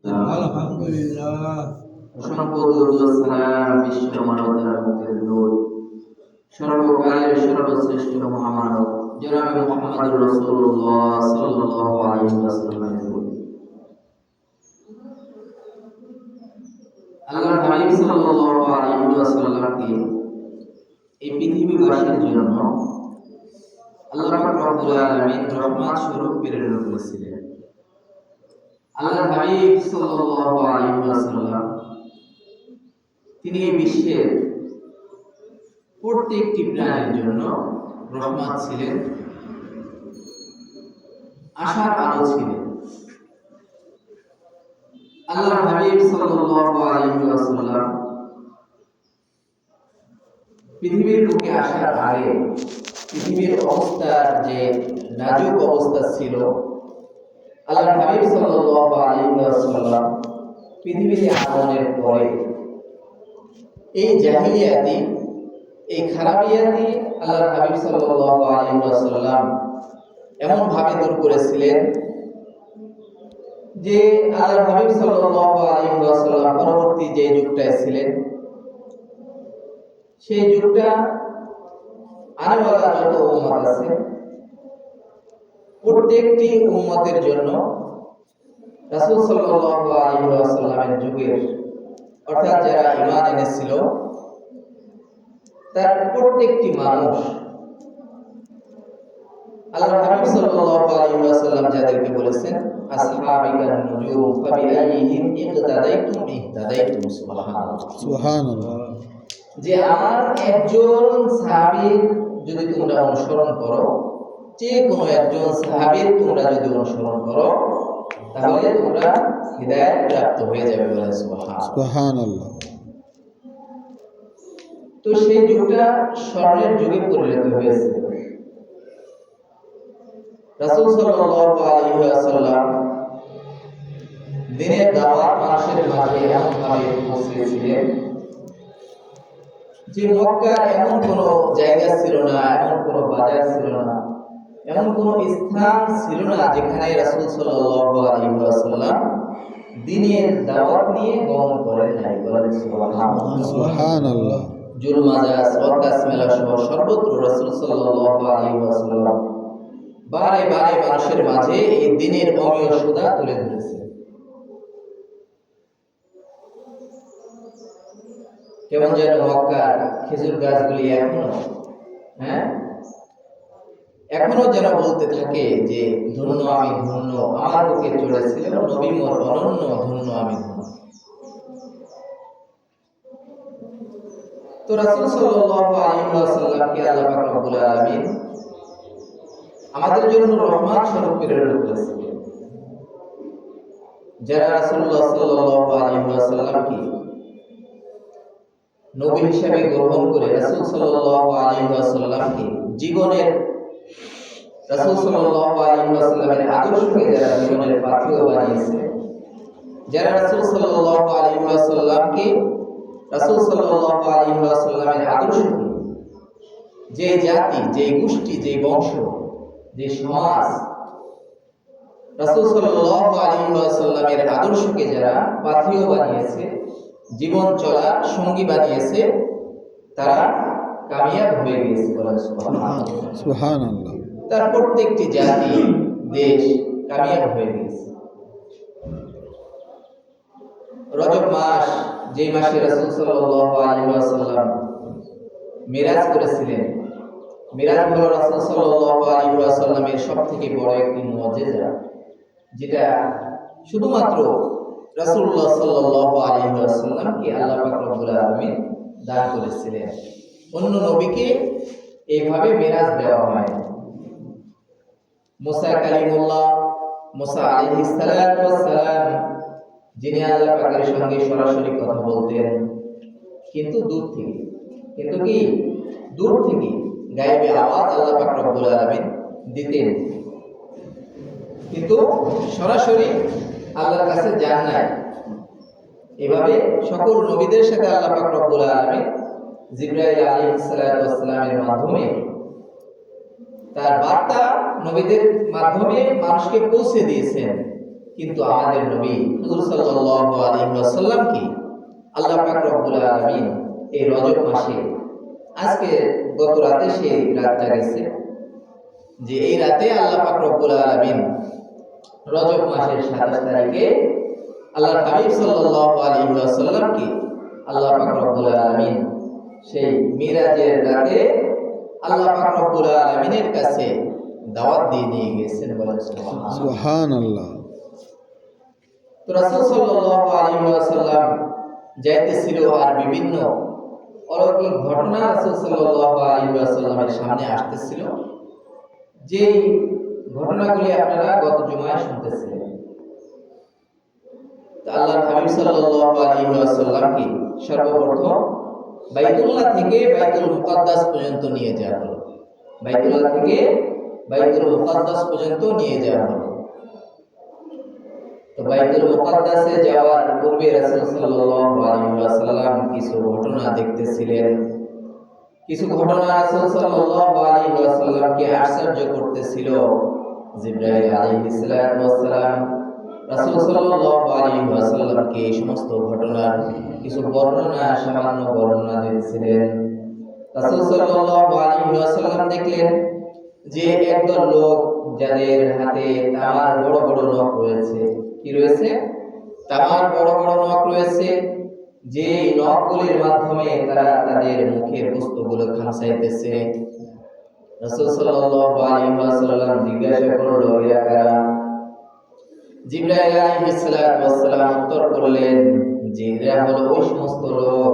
আলহামদুলিল্লাহ। অসংখ্য দরুদ ও সালাম বিশ্ব মানবতার মুক্তির দূত সর্বকালের সর্বশ্রেষ্ঠ মহামানব জনাব মুহাম্মদুর রাসূলুল্লাহ সাল্লাল্লাহু আলাইহি ওয়াসাল্লামের উপর আল্লাহর হাবিব সাল্লাল্লাহু আলাইহি ওয়াসাল্লামকে এই পৃথিবীবাসীর জন্য আল্লাহ পাক রব্বুল আলামিন রহমত স্বরূপ প্রেরণ করেছিলেন। আল্লাহর হাবিব সাল্লাল্লাহু আলাইহি ওয়াসাল্লাম তিনি এই বিশ্বের প্রত্যেকটি প্রাণীর জন্য রহমত ছিলেন, আশার আলো ছিলেন। আল্লাহর হাবিব সাল্লাল্লাহু আলাইহি ওয়াসাল্লাম পৃথিবীর বুকে আসার আগে পৃথিবীর অবস্থার যে নাজুক অবস্থা ছিল, আল্লাহর হাবিব সাল্লাল্লাহু আলাইহি ওয়াসাল্লাম পৃথিবীতে আগমনের পরে এই জাহিলিয়াতি, এই খারাপিয়াতি আল্লাহর হাবিব সাল্লাল্লাহু আলাইহি ওয়াসাল্লাম এমন ভাবে দূর করেছিলেন যে আল্লাহর হাবিব সাল্লাল্লাহু আলাইহি ওয়াসাল্লাম পরবর্তী যে যুগটায় ছিলেন, সেই যুগটা আনেওয়ালা যত উম্মত আছে প্রত্যেকটি উম্মতের জন্য রাসূল সাল্লাল্লাহু আলাইহি ওয়াসাল্লামের যুগের অর্থাৎ যারা ঈমান এনেছিল তার প্রত্যেকটি মানুষ আল্লাহর হাবিব সাল্লাল্লাহু আলাইহি ওয়াসাল্লাম যাদেরকে বলেছেন আসহাবিকান নুজুম ফাবিআইহিম ইকতাদাইতুম ইহতাদাইতুম। সুবহানাল্লাহ। যে আমার একজন সাহাবীর যদি তোমরা অনুসরণ করো, যে কোনো একজন সাহাবীর তোমরা যদি অনুসরণ করো, তাহলে তোমরা হিদায়াত প্রাপ্ত হয়ে যাবে। বলে সুবহানাল্লাহ। তো সেই যুগটা স্বর্ণের যুগে পরিণত হয়েছে। রাসূল সাল্লাল্লাহু আলাইহি ওয়াসাল্লাম দিনের দাওয়াত মানুষের মাঝে এমন ভাবে পৌঁছেছিলেন যে মক্কার এমন কোনো জায়গা ছিল না, এমন কোনো বাজার ছিল না, এমন কোনো স্থান ছিল না যেখানে রাসূল সাল্লাল্লাহু আলাইহি ওয়াসাল্লাম দ্বীনের দাওয়াত নিয়ে গমন করেন নাই। বলেন সুবহানাল্লাহ। জুলমাজাজ ওয়াকাস মেলা সহ সর্বত্র রাসূল সাল্লাল্লাহু আলাইহি ওয়াসাল্লাম বারে বারে মানুষের মাঝে এই দ্বীনের অমীয় সুধা তুলে ধরেছেন। কেমন যেন মক্কার খেজুর গাছগুলি এখনো যেন বলতে থাকে যে ধন্য আমি ধন্য, আমার বুকে চড়েছিলেন নবী মোর অনন্য, ধন্য আমি ধন্য। তো রাসূল সাল্লাল্লাহু আলাইহি ওয়াসাল্লামকে আল্লাহ পাক রব্বুল আলামিন আমাদের জন্য রহমত স্বরূপ প্রেরণ করেছিলেন। যারা রাসূলুল্লাহ সাল্লাল্লাহু আলাইহি ওয়াসাল্লামকে নবী হিসেবে গ্রহণ করে রাসূল সাল্লাল্লাহু আলাইহি ওয়াসাল্লামকে জীবনের রাসূল সাল্লাল্লাহু আলাইহি ওয়াসাল্লামের আদর্শকে যারা জীবনের পাথেয় বানিয়েছে, যারা রাসূল সাল্লাল্লাহু আলাইহি ওয়াসাল্লামকে রাসূল সাল্লাল্লাহু আলাইহি ওয়াসাল্লামের আদর্শকে যে জাতি, যে গোষ্ঠী, যে বংশ, যে সমাজ রাসূল সাল্লাল্লাহু আলাইহি ওয়াসাল্লামের আদর্শকে যারা পাথেয় বানিয়েছে, জীবন চলার সঙ্গী বানিয়েছে, তারা কামিয়াব হয়ে গেছে। সুবহানাল্লাহ। তার প্রত্যেকটি জাতি, দেশ কামিয়াব হয়ে গেছে। রজব মাস, যে মাসে রাসূল সাল্লাল্লাহু আলাইহি ওয়াসাল্লাম মিরাজ করেছিলেন, মিরাজ হলো রাসূল সাল্লাল্লাহু আলাইহি ওয়াসাল্লামের সবথেকে বড় একটি মুজিজা, যেটা শুধুমাত্র রাসূলুল্লাহ সাল্লাল্লাহু আলাইহি ওয়াসাল্লামকে আল্লাহ পাক রব্বুল আলামিন দান করেছিলেন। অন্য নবীকে এইভাবে মিরাজ দেওয়া হয়। মুসা কালিমুল্লাহ, মুসা আলাইহিস সালাতু ওয়াস সালাম, যিনি আল্লাহ পাকের সঙ্গে সরাসরি কথা বলতেন, কিন্তু দূর থেকে, দূর থেকে গায়েবী আওয়াজ আল্লাহ পাক রব্বুল আলামিন দিতেন, কিন্তু সরাসরি আল্লাহর কাছে যান নাই। এভাবে সকল নবীদের সাথে আল্লাহ পাক রব্বুল আলামিন জিবরাইল আলাইহিস সালাতু ওয়াস সালামের মাধ্যমে তার বার্তা নবীদের মাধ্যমে মানুষকে পৌঁছে দিয়েছেন। কিন্তু আমাদের নবী হুজুর সাল্লাল্লাহু সাল্লাল্লাহু আলাইহি ওয়াসাল্লামকে আল্লাহ পাক রব্বুল আলামিন এই রজব মাসে আজকে গত রাতে সেই রাতটা গেছে যে এই রাতে আল্লাহ পাক রব্বুল আলামিন রজব মাসের 27 তারিখে আল্লাহর হাবিব সাল্লাল্লাহু আলাইহি ওয়াসাল্লামকে আল্লাহ পাক রব্বুল আলামিন সেই মিরাজের রাতে আল্লাহ পাক রব্বুল আলামিনের কাছে দাওয়াত দিয়ে নিয়ে গেছেন। বলেন সুবহানাল্লাহ। তো রাসূল সাল্লাল্লাহু আলাইহি ওয়াসাল্লাম যাইতেছিল আর বিভিন্ন অলৌকিক ঘটনা রাসূল সাল্লাল্লাহু আলাইহি ওয়াসাল্লামের সামনে আসতেছিল, যে ঘটনাগুলি আপনারা গত জুমায় শুনতেছিলেন। আল্লাহর হাবিব সাল্লাল্লাহু আলাইহি ওয়াসাল্লামকে সর্বপ্রথম বাইতুল্লাহ থেকে বাইতুল মুকাদ্দাস পর্যন্ত নিয়ে যাওয়া হলো। বাইতুল্লাহ থেকে বাইতুল মুকাদ্দাস পর্যন্ত নিয়ে যাওয়া হলো। তো বাইতুল মুকাদ্দাসে যাওয়ার পূর্বে রাসূল সাল্লাল্লাহু আলাইহি ওয়াসাল্লাম কিছু ঘটনা দেখতেছিলেন। কিছু ঘটনা রাসূল সাল্লাল্লাহু আলাইহি ওয়াসাল্লামকে আশ্চর্য করতেছিল। জিবরাইল আলাইহিস সালাতু ওয়াস সালাম রাসূল সাল্লাল্লাহু আলাইহি ওয়াসাল্লামকে এই সমস্ত ঘটনার কিছু বর্ণনা, সামান্য বর্ণনা দিয়েছিলেন। রাসূল সাল্লাল্লাহু আলাইহি ওয়াসাল্লাম দেখলেন যে একদল লোক যাদের হাতে তামার বড় বড় নখ রয়েছে। কি রয়েছে? তামার বড় বড় নখ রয়েছে, যে নখগুলির মাধ্যমে তারা তাদের মুখের বস্তুগুলো খামচাইতেছে। রাসূল সাল্লাল্লাহু আলাইহি ওয়াসাল্লাম জিজ্ঞাসা করলো, ইয়া কারা? জিবরাইল আলাইহিস সালাতু ওয়াস সালাম উত্তর করলেন যে এরা হলো ওই সমস্ত লোক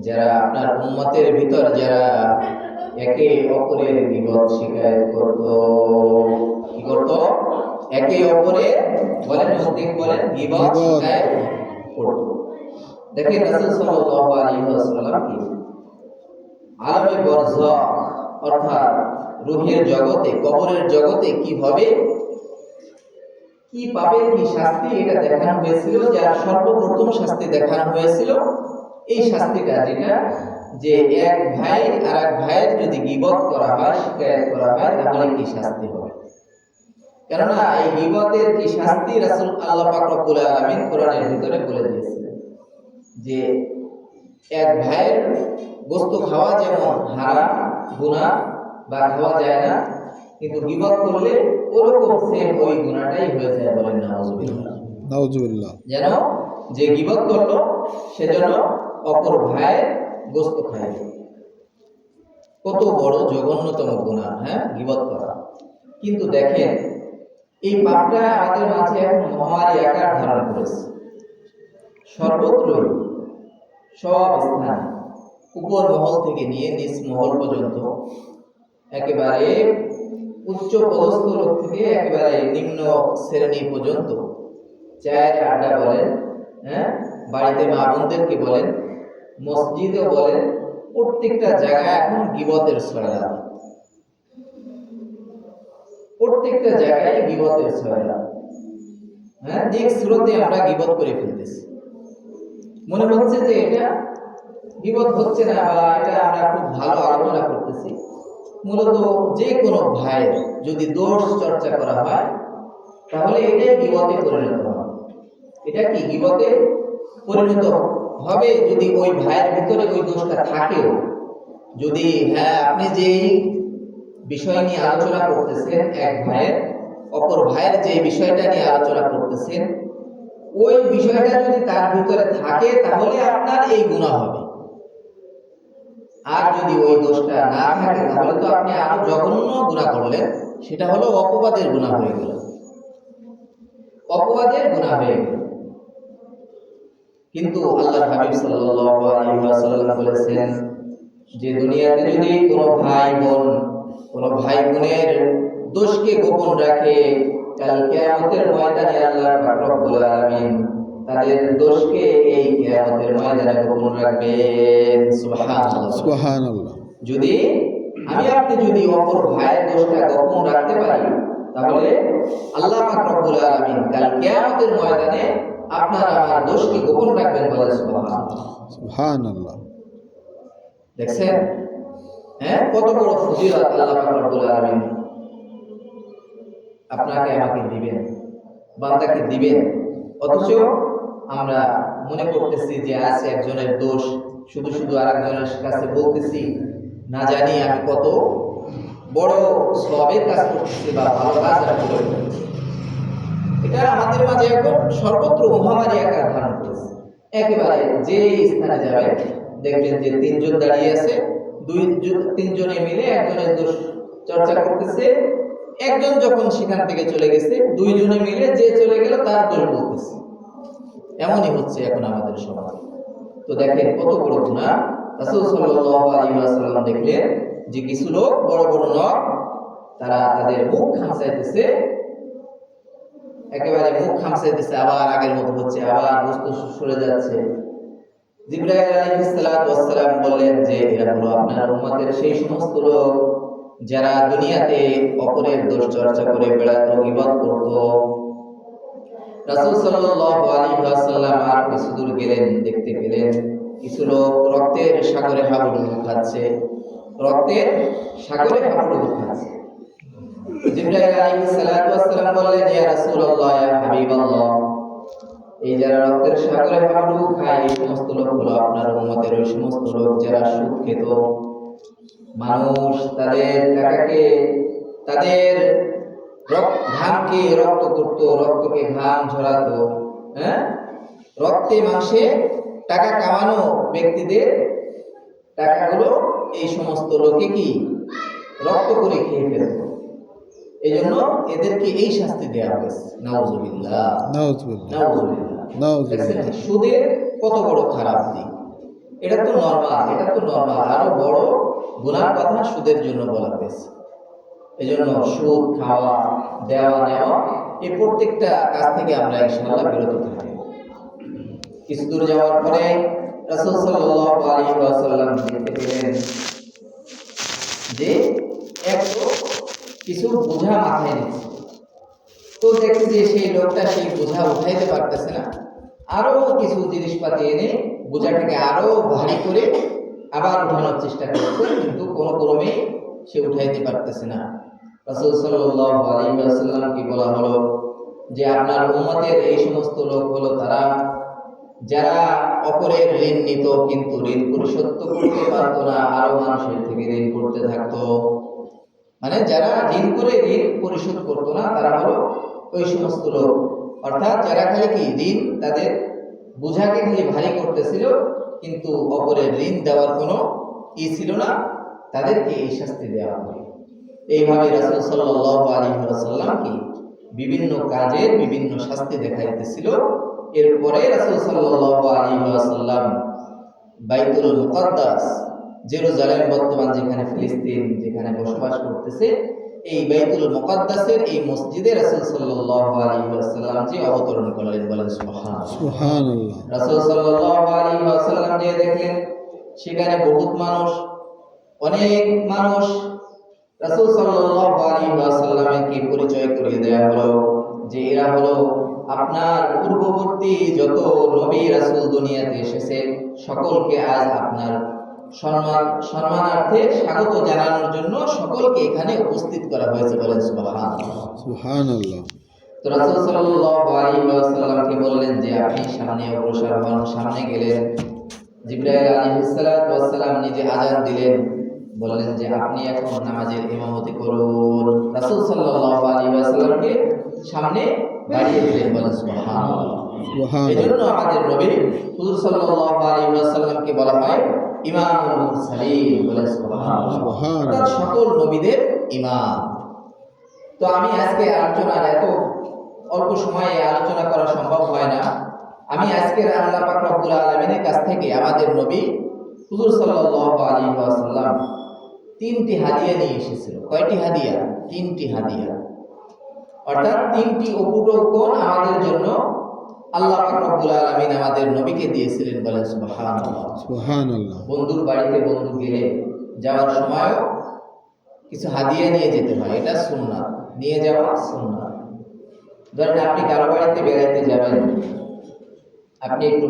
যারা আপনার উম্মতের ভিতর যারা একে অপরের গীবত শিকায়ত করত। কি করত? একে অপরের বলেন মুসলিম বলেন গীবত শিকায়ত করত। দেখেন রাসূল সাল্লাল্লাহু আলাইহি ওয়াসাল্লাম কি আলামে বরযাখ অর্থাৎ রূহের জগতে, কবরের জগতে কি হবে, কি পাবে, কি শাস্তি, এটা দেখানো হয়েছিল। যার সর্বপ্রথম শাস্তি দেখানো হয়েছিল এই শাস্তিটা, যেটা যে এক ভাই আর এক ভাইয়ের যদি গীবত করা হয়, শিকায়ত করা হয়, তাহলে কি শাস্তি হবে। কেননা এই গীবতের কি শাস্তি রাসূল আল্লাহ পাক রব্বুল আলামিন কোরআনের ভিতরে বলে দিয়েছিলেন যে এক ভাইয়ের গোশত খাওয়া যেমন হারাম গুনাহ বা খাওয়া যায় না, কিন্তু গীবত করলে ওরকম সেম ওই গুনাহটাই হয়ে যায়। বলেন নাউজুবিল্লাহ। নাউজুবিল্লাহ। যেন যে গীবত করলো সেজন্য অপর ভাইয়ের গোশত খায়। কত বড় জঘন্যতম গুনাহ, হ্যাঁ, গীবত করা। কিন্তু দেখেন এই পাপটা আমাদের মাঝে এখন মহামারী আকার ধারণ করেছে। সর্বত্রই, সব স্থানে, উপর মহল থেকে নিয়ে নিচ মহল পর্যন্ত, একেবারে উচ্চ পদস্থ লোক থেকে একেবারে নিম্ন শ্রেণী পর্যন্ত, চায়ের আড্ডা বলেন, হ্যাঁ, বাড়িতে মা বোনদেরকে বলেন, মসজিদে বলেন, প্রত্যেকটা জায়গায় এখন গীবতের ছড়া। প্রত্যেকটা জায়গায় গীবতের ছড়া। হ্যাঁ, যে স্রোতে আমরা গীবত করে ফেলতেছি। মনে হচ্ছে যে এটা গীবত হচ্ছে না, বা এটা আমরা খুব ভালো আলোচনা করতেছি। মূলত যে কোনো ভাইয়ের যদি দোষ চর্চা করা হয়, তাহলে এটাই গীবতে পরিণত হবে। এটা কি গীবতে পরিণত হবে যদি ওই ভাইয়ের ভিতরে ওই দোষটা থাকেও। যদি হ্যাঁ, আপনি যে বিষয় নিয়ে আলোচনা করতেছেন, এক ভাইয়ের অপর ভাইয়ের যে বিষয়টা নিয়ে আলোচনা করতেছেন, ওই বিষয়টা যদি তার ভিতরে থাকে, তাহলে আপনার এই গুনাহ হবে। আর যদি ওই দোষটা না থাকে, তাহলে তো আপনি আরো জঘন্য গুনাহ করলেন। সেটা হলো অপবাদের গুনাহ হয়ে গেল, অপবাদের গুনাহ হয়ে গেল। কিন্তু আল্লাহর হাবিব সাল্লাল্লাহু আলাইহি ওয়াসাল্লাম বলেছেন যে দুনিয়াতে যদি কোনো ভাই বোনের দোষকে গোপন রাখে, কাল কিয়ামতের ময়দানে আল্লাহ পাক রব্বুল আলামিন তাদের দোষকে এই কিয়ামতের ময়দানে গোপন রাখবেন। সুবহানাল্লাহ, সুবহানাল্লাহ। যদি আপনি যদি অপর ভাইয়ের দোষটা গোপন রাখতে পারি, তাহলে আল্লাহ পাক রব্বুল আলামিন কাল কিয়ামতের ময়দানে আপনার আমার দোষকে গোপন রাখবেন। বলেন সুবহানাল্লাহ, সুবহানাল্লাহ। দেখছেন, হ্যাঁ, কত বড় ফজিলত আল্লাহ পাক রব্বুল আলামিন আপনাকে আমাকে দিবেন, বান্দাকে দিবেন। অথচ আমরা মনে করতেছি যে আছে একজনের দোষ, শুধু শুধু আরেকজনের কাছে বলতেছি, না জানি আমি কত বড় সওয়াবের কাজ করতেছি বা ভালো কাজ আর করে ফেলতেছি। এটা আমাদের মাঝে এখন সর্বত্র মহামারী আকার ধারণ করেছে। একেবারে যে স্থানে যাবে দেখবেন যে তিনজন দাঁড়িয়ে আছে, তিনজনে মিলে একজনের দোষ চর্চা করতেছে। একজন যখন সেখান থেকে চলে গেছে, দুইজনে মিলে যে চলে গেল তার দোষ বলতেছে। এমনই হচ্ছে এখন আমাদের সমাজে। তো দেখেন কত বড় গুনাহ। রাসূল সাল্লাল্লাহু আলাইহি ওয়াসাল্লাম দেখলেন যে কিছু লোক বড় বড় লোক তারা তাদের মুখ খামচাইতেছে, একেবারে মুখ খামচাইতেছে, আবার আগের মতো হচ্ছে, আবার বস্তু সরে যাচ্ছে। জিবরাইল আলাইহিস সালাতু ওয়াস সালাম বললেন যে এরা হলো আপনার উম্মতের সেই সমস্ত লোক যারা দুনিয়াতে অপরের দোষ চর্চা করে বেড়াতো, গীবত করত। রাসূল সাল্লাল্লাহু আলাইহি ওয়াসাল্লাম আর কিছু দূর গেলেন, দেখতে পেলেন কিছু লোক রক্তের সাগরে হাবুডুবু খাচ্ছে, রক্তের সাগরে হাবুডুবু খাচ্ছে। জিবরাইল আলাইহিস সালাতু ওয়াস সালাম বললেন, ইয়া রাসূলুল্লাহ, ইয়া হাবিবাল্লাহ, এই যারা রক্তের সাগরে হাবুডুবু খায় এই সমস্ত লোক হলো আপনার উম্মতের ওই সমস্ত লোক যারা সুদ খেত। মানুষ তাদের টাকাকে, তাদের ঘামকে রক্ত করতো, রক্তকে ঘাম ঝরাতো, হ্যাঁ, রক্তে মাংসে টাকা কামানো ব্যক্তিদের টাকাগুলো এই সমস্ত লোকে কি রক্ত করে খেয়ে ফেলত। এই জন্য এদেরকে এই শাস্তি দেওয়া হয়েছে। নাউজুবিল্লাহ, নাউজুবিল্লাহ। সুদের কত বড় খারাপ দিক, এটা তো নরমাল, আরো বড় গুনার কথা সুদের জন্য বলা হয়েছে। এই জন্য সুদ খাওয়া, দেওয়া নেওয়া, এই প্রত্যেকটা কাজ থেকে আমরা ইনশাআল্লাহ বিরত থাকি। কিছু দূর যাওয়ার পরে রাসূল সাল্লাল্লাহু আলাইহি ওয়াসাল্লাম দেখতে পেলেন যে একটু কিছু বোঝা মাথায় নিচ্ছে। তো দেখছে যে সেই লোকটা সেই বোঝা উঠাইতে পারতেছে না, আরো কিছু জিনিসপাতি এনে বোঝাটাকে আরো ভারী করে আবার উঠানোর চেষ্টা করছে, কিন্তু কোনো ক্রমে সে উঠাইতে পারতেছে না। রাসূল সাল্লাল্লাহু আলাইহি ওয়াসাল্লামকে বলা হলো যে আপনার উম্মতের এই সমস্ত লোক হলো তারা যারা অপরের ঋণ নিত কিন্তু ঋণ পরিশোধ করতে পারতো না, আরো মানুষের থেকে ঋণ করতে থাকতো। মানে যারা ঋণ করে ঋণ পরিশোধ করতো না তারা হলো ওই সমস্ত লোক, অর্থাৎ যারা খালি কি ঋণ তাদের বোঝাকে খালি ভারী করতেছিল কিন্তু অপরের ঋণ দেওয়ার কোনো ছিল না, তাদেরকে এই শাস্তি দেওয়া হবে। এইভাবে রাসূল সাল্লাল্লাহু আলাইহি ওয়াসাল্লাম কি বিভিন্ন কাজের বিভিন্ন শাস্তি দেখাইতেছিল। এরপরে রাসূল সাল্লাল্লাহু আলাইহি ওয়াসাল্লাম বাইতুল মুকাদ্দাস, জেরুজালেম বর্তমান যেখানে ফিলিস্তিন যেখানে বসবাস করতেছে, এই বাইতুল মুকাদ্দাসের এই মসজিদে রাসূল সাল্লাল্লাহু আলাইহি ওয়াসাল্লাম যে অবতরণ করলেন, বলেন সুবহানাল্লাহ। রাসূল সাল্লাল্লাহু আলাইহি ওয়াসাল্লাম যে দেখলেন সেখানে বহুত মানুষ, অনেক মানুষ। রাসূল সাল্লাল্লাহু আলাইহি ওয়াসাল্লামকে পরিচয় করিয়ে দেয়া হলো যে এরা হলো আপনার পূর্ববর্তী যত নবী রাসূল দুনিয়াতে এসেছে সকলকে আজ আপনার সম্মানার্থে স্বাগত জানানোর জন্য সকলকে এখানে উপস্থিত করা হয়েছে, বলেন সুবহানাল্লাহ। তো রাসূল সাল্লাল্লাহু আলাইহি ওয়াসাল্লামকে বললেন যে আপনি সামনে অগ্রসর হন। সামনে গেলেন, জিবরাইল আলাইহিস সালাতু ওয়াস সালাম নিজে আযান দিলেন, বললেন যে আপনি এখন নামাজের ইমামতি করুন। রাসূল সাল্লাল্লাহু আলাইহি ওয়াসাল্লামকে সামনে দাঁড়িয়ে দিলেন, বলেন সুবহানাল্লাহ। এজন্য আমাদের নবী হুজুর সাল্লাল্লাহু আলাইহি ওয়াসাল্লামকে বলা হয় ইমামুল মুরসালিন, বলেন সুবহানাল্লাহ, সকল নবীদের ইমাম। তো আমি আজকে আলোচনার এত অল্প সময়ে আলোচনা করা সম্ভব হয় না। আমি আজকে আল্লাহ পাক রব্বুল আলামিনের কাছ থেকে আমাদের নবী হুজুর সাল্লাল্লাহু আলাইহি ওয়াসাল্লাম 3টি হাদিয়া নিয়ে এসেছিল। কয়টি হাদিয়া? 3টি হাদিয়া, অর্থাৎ 3টি উপঢৌকন আমাদের জন্য আল্লাহ পাক রব্বুল আলামিন আমাদের নবীকে দিয়েছিলেন, বলেন সুবহানাল্লাহ। বন্ধুর বাড়িতে বন্ধু গেলে যাওয়ার সময় কিছু হাদিয়া নিয়ে যেতে হয়, এটা সুন্নাত, নিয়ে যাওয়া সুন্নাত। ধরেন আপনি কারো বাড়িতে বেড়াইতে যাবেন, আপনি একটু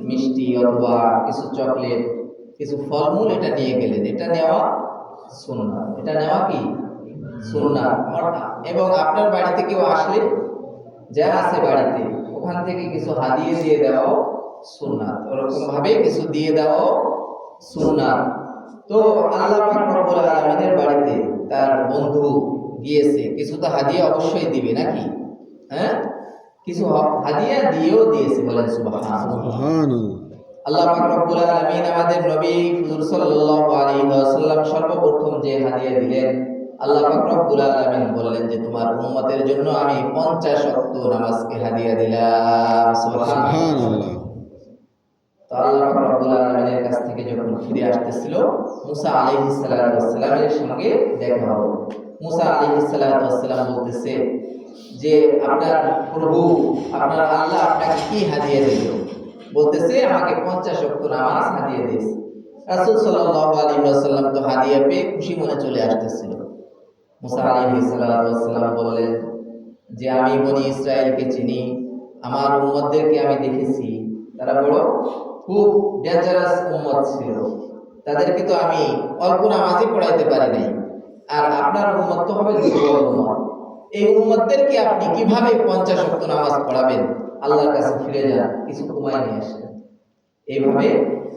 মিষ্টি অথবা কিছু চকলেট, কিছু ফলমূল এটা নিয়ে গেলেন, এটা নেওয়া সুন্নাত, এটা নেওয়া কি সুন্নাত। এবং আপনার বাড়িতে কেউ আসলে, যারা আছে বাড়িতে, ওখান থেকে কিছু হাদিয়া দিয়ে দেওয়াও সুন্নাত, ওরকম ভাবে কিছু দিয়ে দেওয়াও সুন্নাত। তো আল্লাহ পাক রব্বুল আলামিনের বাড়িতে তার বন্ধু গিয়েছে, কিছু তো হাদিয়া অবশ্যই দিবে নাকি? হ্যাঁ, কিছু হাদিয়া দিয়েও দিয়েছে, বলেন সুবহানাল্লাহ। সুবহানাল্লাহ। আল্লাহ পাক রব্বুল আলামিন আমাদের নবী হুজুর সাল্লাল্লাহু আলাইহি ওয়াসাল্লাম সর্বপ্রথম যে হাদিয়া দিলেন, আল্লাহ পাক রব্বুল আলামিন বললেন যে তোমার উম্মতের জন্য আমি 50 ওয়াক্ত নামাজকে হাদিয়া দিলাম। সুবহানাল্লাহ। তো আল্লাহ পাক রব্বুল আলামিনের কাছ থেকে যখন ফিরে আসতেছিল, মুসা আলাইহিস সালাতু ওয়াস সালামের সঙ্গে দেখা হলো। মুসা আলাইহিস সালাতু ওয়াস সালাম বলতেছে যে আপনার প্রভু, আপনার আল্লাহ আপনাকে কি হাদিয়া দিল? বলতেছে আমাকে 50 ওয়াক্ত নামাজ হাদিয়া দিয়েছে। রাসূল সাল্লাল্লাহু আলাইহি ওয়াসাল্লাম তো হাদিয়া পেয়ে খুশি মনে চলে আসতেছিল। মুসা আলাইহিস সালাতু ওয়াস সালাম বললেন যে আমি বনি ইসরাইলকে চিনি, আমার উম্মতদেরকে আমি দেখেছি, তারা বড় খুব ডেঞ্জারাস উম্মত ছিল, তাদেরকে তো আমি অল্প নামাজই পড়াইতে পারি নাই, আর আপনার উম্মত তো হবে দুর্বল উম্মত, এই উম্মতদেরকে আপনি কিভাবে 50 ওয়াক্ত নামাজ পড়াবেন? আল্লাহর কাছে ফিরে যান, কিছু কমায় নিয়ে আসেন। এইভাবে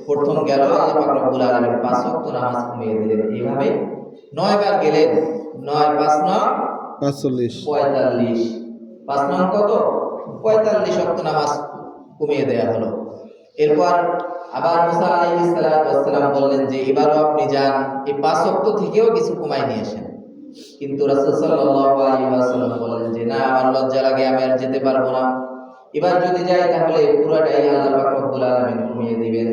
প্রথম গেল, আল্লাহ পাক রব্বুল আলামিন 5 ওয়াক্ত নামাজ কমিয়ে দিলেন। এইভাবে 9 বার গেলেন, 9 5 9 45 45, 5 নং কত? 45 ওয়াক্ত নামাজ কমিয়ে দেয়া হলো। এরপর আবার মুসা আলাইহিস সালাতু ওয়াস সালাম বললেন যে এবারও আপনি যান, এই 5 ওয়াক্ত থেকেও কিছু কমায় নিয়ে আসেন। কিন্তু রাসূল সাল্লাল্লাহু আলাইহি ওয়াসাল্লাম বললেন যে না, আমার লজ্জা লাগে, আমি আর যেতে পারবো না, এবার যদি যাই তাহলে পুরোটাই আল্লাহ পাক রব্বুল আলামিন কমিয়ে দিবেন।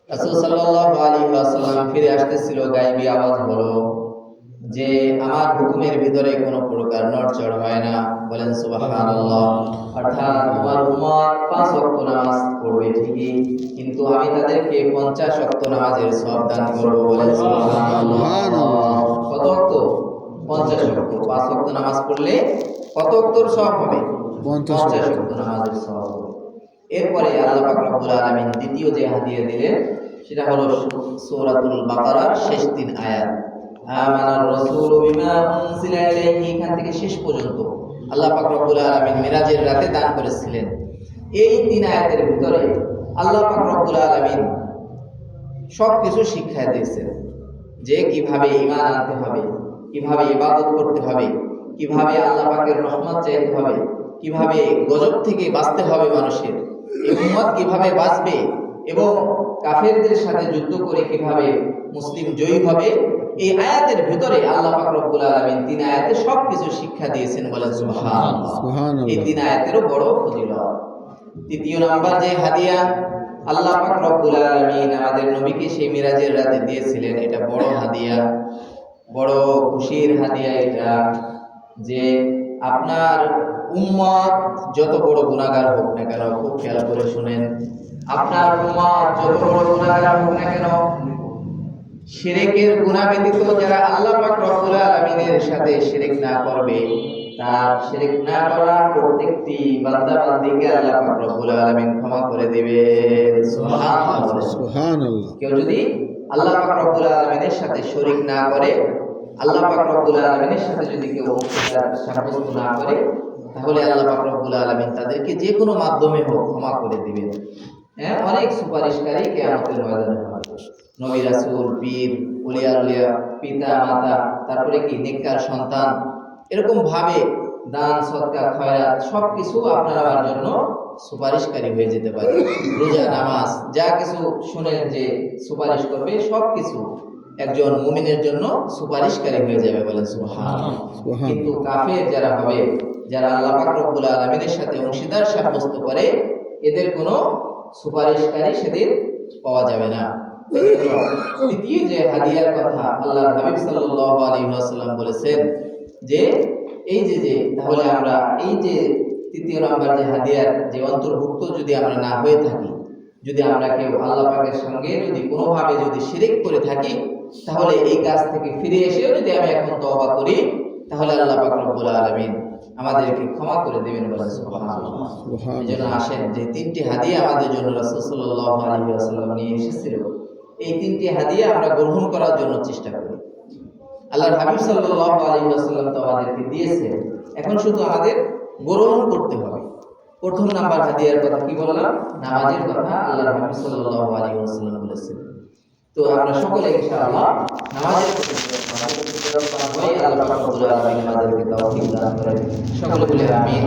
রাসূল সাল্লাল্লাহু আলাইহি ওয়াসাল্লাম ফিরে আসতেছিল, গায়বী আওয়াজ হলো যে আমার হুকুমের ভিতরে কোনো প্রকার নড়চড় হয় না, বলেন সুবহানাল্লাহ। অর্থাৎ তোমার উম্মত 5 ওয়াক্ত নামাজ পড়বে ঠিকই, কিন্তু আমি তাদেরকে 50 ওয়াক্ত নামাজের সওয়াব দান করব, বলেন সুবহানাল্লাহ। কত ওয়াক্ত? 50 ওয়াক্ত। 5 ওয়াক্ত নামাজ পড়লে কত ওয়াক্তর সওয়াব হবে? 50 ওয়াক্ত নামাজের সওয়াব হবে। এরপরে আল্লাহ পাক রব্বুল আলামিন দ্বিতীয় যে হাদিয়া দিলেন সেটা হলো সূরাতুল বাকারার শেষ 3 আয়াত, আমানার রাসূলু বিমা উনজিলা ইলাইহি, এখান থেকে শেষ পর্যন্ত আল্লাহ পাক রব্বুল আলামিন মিরাজের রাতে দান করেছিলেন। এই 3 আয়াতের ভিতরে আল্লাহ পাক রব্বুল আলামিন সবকিছু শিক্ষা দিয়েছেন, যে কিভাবে ঈমান আনতে হবে, কিভাবে ইবাদত করতে হবে, কিভাবে আল্লাহ পাকের রহমত চাইতে হবে, কিভাবে গজব থেকে বাঁচতে হবে মানুষের, এই উম্মত কিভাবে বাঁচবে এবং কাফেরদের সাথে যুদ্ধ করে কিভাবে মুসলিম জয়ী হবে। এই আয়াতের ভিতরে আল্লাহ পাক রব্বুল আলামিন 3 আয়াতে সবকিছু শিক্ষা দিয়েছেন, বলেন সুবহানাল্লাহ। এই 3 আয়াতেরও বড় ফজিলত। তৃতীয় নাম্বার যে হাদিয়া আল্লাহ পাক রব্বুল আলামিন আমাদের নবীকে সেই মিরাজের রাতে দিয়েছিলেন, এটা বড় হাদিয়া, বড় খুশির হাদিয়া এটা, যে আপনার উম্মত যত বড় গুনাহগার হোক না কেন, খুব খেয়াল করে শুনেন, আপনার উম্মত যত বড় গুনাহগার হোক না কেন, শিরকের গুনাহ ব্যতীত যারা আল্লাহ পাক রব্বুল আলামিনের সাথে শিরক না করবে, তার শিরক না করা প্রত্যেকটি বান্দা বান্দীকে আল্লাহ পাক রব্বুল আলামিন ক্ষমা করে দিবেন। সুবহানাল্লাহ, সুবহানাল্লাহ। কেউ যদি আল্লাহ পাক রব্বুল আলামিনের সাথে শরীক না করে, আল্লাহ পাক রব্বুল আলামিনের সাথে যদি কেউ সাব্যস্ত না করে, তাহলে আল্লাহ পাক রব্বুল আলামিন তাদেরকে যে কোনো মাধ্যমে হোক ক্ষমা করে দিবেন। হ্যাঁ, অনেক সুপারিশকারী কিয়ামতের ময়দানে হবে, নবী রাসূল, পীর, ওলিয়া আউলিয়া, পিতা মাতা, তারপরে কি নেককার সন্তান, এরকম ভাবে দান সদকা খয়রাত সবকিছু আপনার আমার জন্য সুপারিশকারী হয়ে যেতে পারে। রোজা নামাজ যা কিছু শুনেন যে সুপারিশ করবে, সবকিছু একজন মুমিনের জন্য সুপারিশকারী হয়ে যাবে, বলেন সুবহানাল্লাহ। কিন্তু কাফের যারা হবে, যারা আল্লাহ পাক রব্বুল আলামিনের সাথে অংশীদার সাব্যস্ত করে, এদের কোনো সুপারিশকারী সেদিন পাওয়া যাবে না। তৃতীয় যে হাদিয়ার কথা আল্লাহর হাবিব সাল্লাল্লাহু আলাইহি ওয়াসাল্লাম বলেছেন যে এই যে তাহলে আমরা এই যে তৃতীয় নাম্বার যে হাদিয়ার যে অন্তর্ভুক্ত যদি আমরা না হয়ে থাকি, যদি আমরা কেউ আল্লাহ পাকের সঙ্গে যদি কোনোভাবে যদি শিরক করে থাকি, তাহলে এই কাজ থেকে ফিরে এসেও যদি আমি এখন তওবা করি, তাহলে আল্লাহ পাক রব্বুল আলামিন আমাদেরকে ক্ষমা করে দিবেন, বলেন সুবহানাল্লাহ। এজন্য আসেন যে 3টি হাদিয়া আমাদের জন্য রাসূল সাল্লাল্লাহু আলাইহি ওয়াসাল্লাম নিয়ে এসেছিল, এই 3টি হাদিয়া আমরা গ্রহণ করার জন্য চেষ্টা করি। আল্লাহর হাবিব সাল্লাল্লাহু আলাইহি ওয়াসাল্লাম তো আমাদেরকে দিয়েছেন, এখন শুধু আমাদের গ্রহণ করতে হবে। প্রথম নাম্বার হাদিয়ার কথা কি বললাম? নামাজের কথা আল্লাহর নবী সাল্লাল্লাহু আলাইহি ওয়াসাল্লাম বলেছেন। তো আমরা সকলে ইনশাআল্লাহ নামাজের প্রতি আল্লাহ পাক রব্বুল আলামিন আমাদেরকে তৌফিক দান করেন। সকলে বলে আমিন।